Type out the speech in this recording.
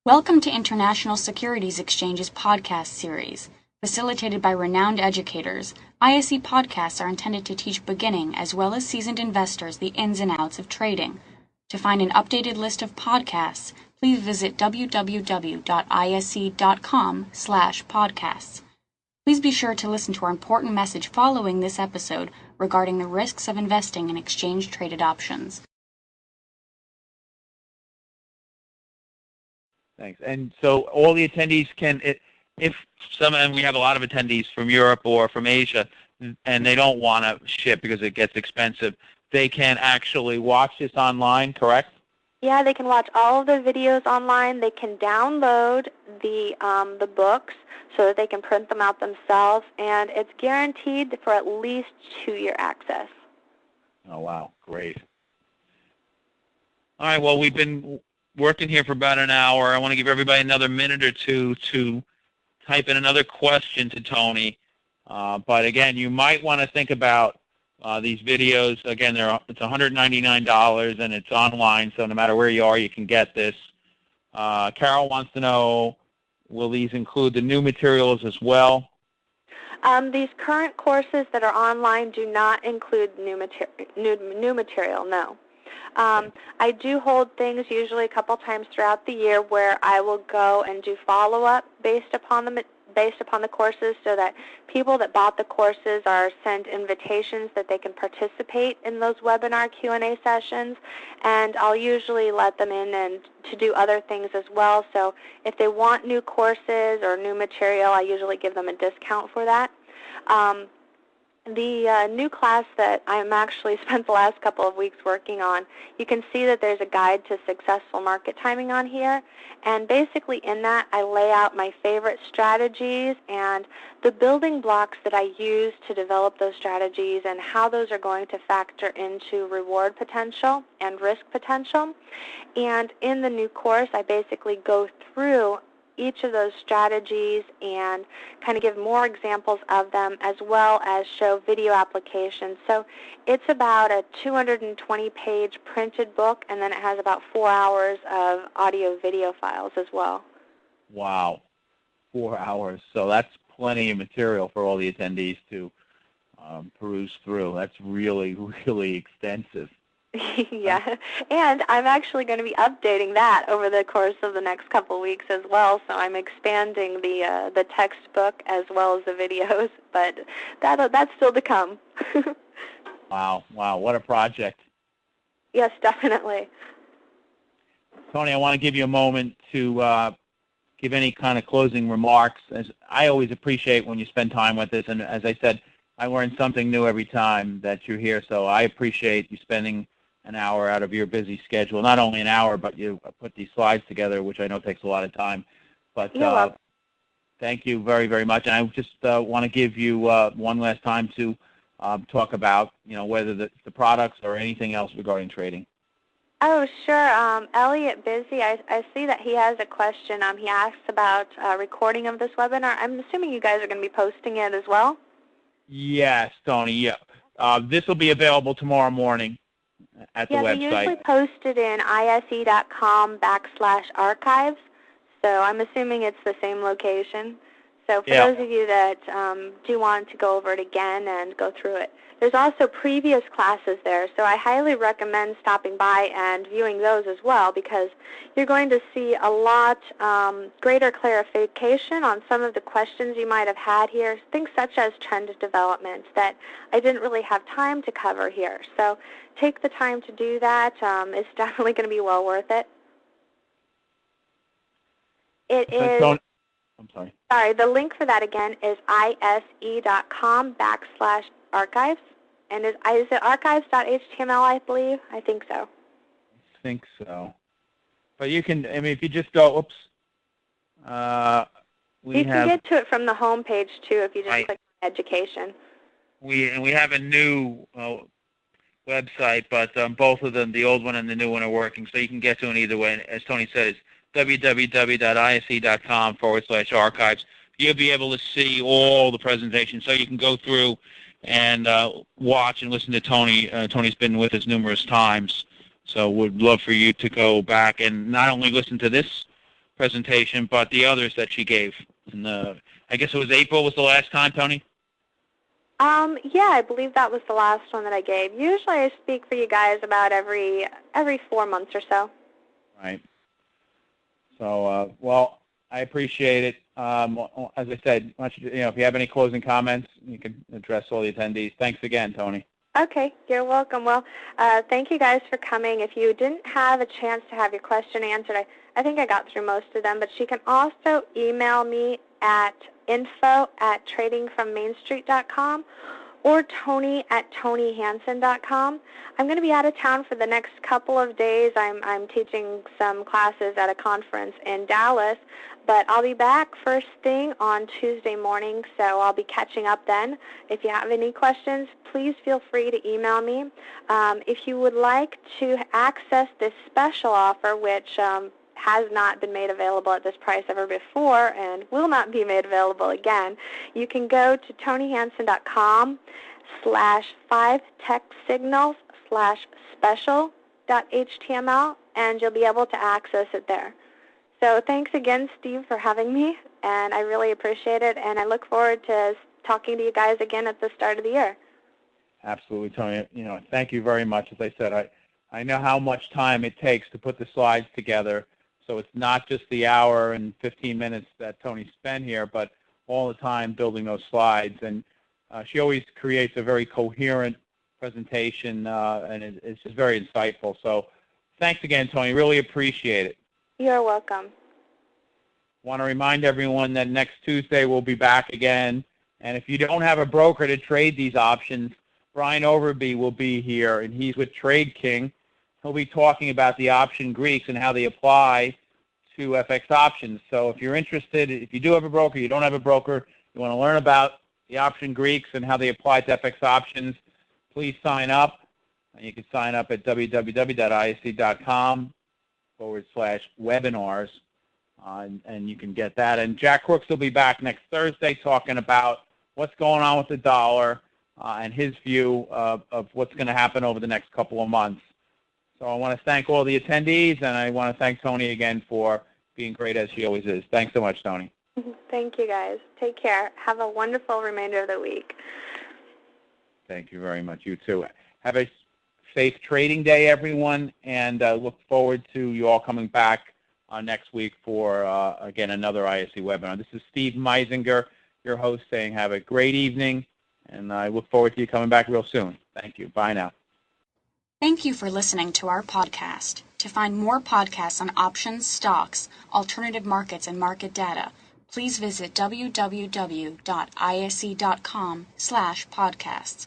Welcome to International Securities Exchange's podcast series. Facilitated by renowned educators, ISE podcasts are intended to teach beginning as well as seasoned investors the ins and outs of trading. To find an updated list of podcasts, please visit www.ise.com/podcasts. Please be sure to listen to our important message following this episode regarding the risks of investing in exchange-traded options. Thanks. And so all the attendees can, if some, and we have a lot of attendees from Europe or from Asia, and they don't want to ship because it gets expensive, they can actually watch this online, correct? Yeah, they can watch all of the videos online. They can download the books so that they can print them out themselves, and it's guaranteed for at least 2-year access. Oh, wow. Great. All right, well, we've been working here for about an hour. I want to give everybody another minute or two to type in another question to Toni. But again, you might want to think about these videos. Again, it's $199 and it's online, so no matter where you are, you can get this. Carol wants to know, will these include the new materials as well? These current courses that are online do not include new material, no. I do hold things usually a couple times throughout the year where I will go and do follow-up based upon the courses, so that people that bought the courses are sent invitations that they can participate in those webinar Q&A sessions, and I'll usually let them in and to do other things as well. So if they want new courses or new material, I usually give them a discount for that. The new class that I'm actually spent the last couple of weeks working on, you can see that there's a guide to successful market timing on here. And basically in that, I lay out my favorite strategies and the building blocks that I use to develop those strategies and how those are going to factor into reward potential and risk potential. And in the new course, I basically go through each of those strategies and kind of give more examples of them, as well as show video applications. So it's about a 220-page printed book, and then it has about 4 hours of audio-video files as well. Wow, 4 hours. So that's plenty of material for all the attendees to peruse through. That's really, really extensive. Yeah, and I'm actually going to be updating that over the course of the next couple of weeks as well. So I'm expanding the textbook as well as the videos, but that's still to come. Wow, what a project. Yes, definitely. Toni, I want to give you a moment to give any kind of closing remarks. As I always appreciate when you spend time with us, and as I said, I learn something new every time that you're here, so I appreciate you spending an hour out of your busy schedule. Not only an hour, but you put these slides together, which I know takes a lot of time. But thank you very, very much. And I just want to give you one last time to talk about, whether the products or anything else regarding trading. Oh, sure. Elliot Busy, I see that he has a question. He asks about recording of this webinar. I'm assuming you guys are going to be posting it as well? Yes, Toni, yeah. This will be available tomorrow morning at the website. Yeah, they usually post it in ise.com/archives, so I'm assuming it's the same location. So for those of you that do want to go over it again and go through it, there's also previous classes there, so I highly recommend stopping by and viewing those as well, because you're going to see a lot greater clarification on some of the questions you might have had here, things such as trend developments that I didn't really have time to cover here. So take the time to do that. It's definitely going to be well worth it. It is... I'm sorry. Sorry, the link for that again is ise.com/archives. And is it archives.html, I believe? I think so. I think so. But you can, if you just go, oops. You can get to it from the home page, too, if you just click on education. We have a new website, but both of them, the old one and the new one, are working, so you can get to it either way. And as Toni said, it's www.ise.com/archives. You'll be able to see all the presentations, so you can go through and watch and listen to Toni. Toni's been with us numerous times, so we'd love for you to go back and not only listen to this presentation, but the others that she gave. And I guess it was April was the last time, Toni? Yeah, I believe that was the last one that I gave. Usually I speak for you guys about every 4 months or so. Right. So, well, I appreciate it. As I said, if you have any closing comments, you can address all the attendees. Thanks again, Toni. Okay, you're welcome. Well, thank you guys for coming. If you didn't have a chance to have your question answered, I think I got through most of them, but she can also email me at info@tradingfrommainstreet.com or Toni@ToniHansen.com. I'm going to be out of town for the next couple of days. I'm teaching some classes at a conference in Dallas, but I'll be back first thing on Tuesday morning, so I'll be catching up then. If you have any questions, please feel free to email me. If you would like to access this special offer, which has not been made available at this price ever before and will not be made available again, you can go to ToniHansen.com/5textsignals/special.html, and you'll be able to access it there. So thanks again, Steve, for having me, and I really appreciate it, and I look forward to talking to you guys again at the start of the year. Absolutely, Toni. Thank you very much. As I said, I know how much time it takes to put the slides together. So it's not just the hour and 15 minutes that Toni spent here, but all the time building those slides. And she always creates a very coherent presentation, and it's just very insightful. So thanks again, Toni. Really appreciate it. You're welcome. Want to remind everyone that next Tuesday we'll be back again. And if you don't have a broker to trade these options, Brian Overby will be here, and he's with Trade King. He'll be talking about the option Greeks and how they apply to FX options. So if you're interested, if you do have a broker, you don't have a broker, you want to learn about the option Greeks and how they apply to FX options, please sign up. You can sign up at www.isc.com/webinars, and you can get that. And Jack Crooks will be back next Thursday talking about what's going on with the dollar and his view of what's going to happen over the next couple of months. So I want to thank all the attendees, and I want to thank Toni again for being great as she always is. Thanks so much, Toni. Thank you, guys. Take care. Have a wonderful remainder of the week. Thank you very much. You too. Have a safe trading day, everyone, and look forward to you all coming back next week for, again, another ISE webinar. This is Steve Meisinger, your host, saying have a great evening, and I look forward to you coming back real soon. Thank you. Bye now. Thank you for listening to our podcast. To find more podcasts on options, stocks, alternative markets, and market data, please visit www.ise.com/podcasts.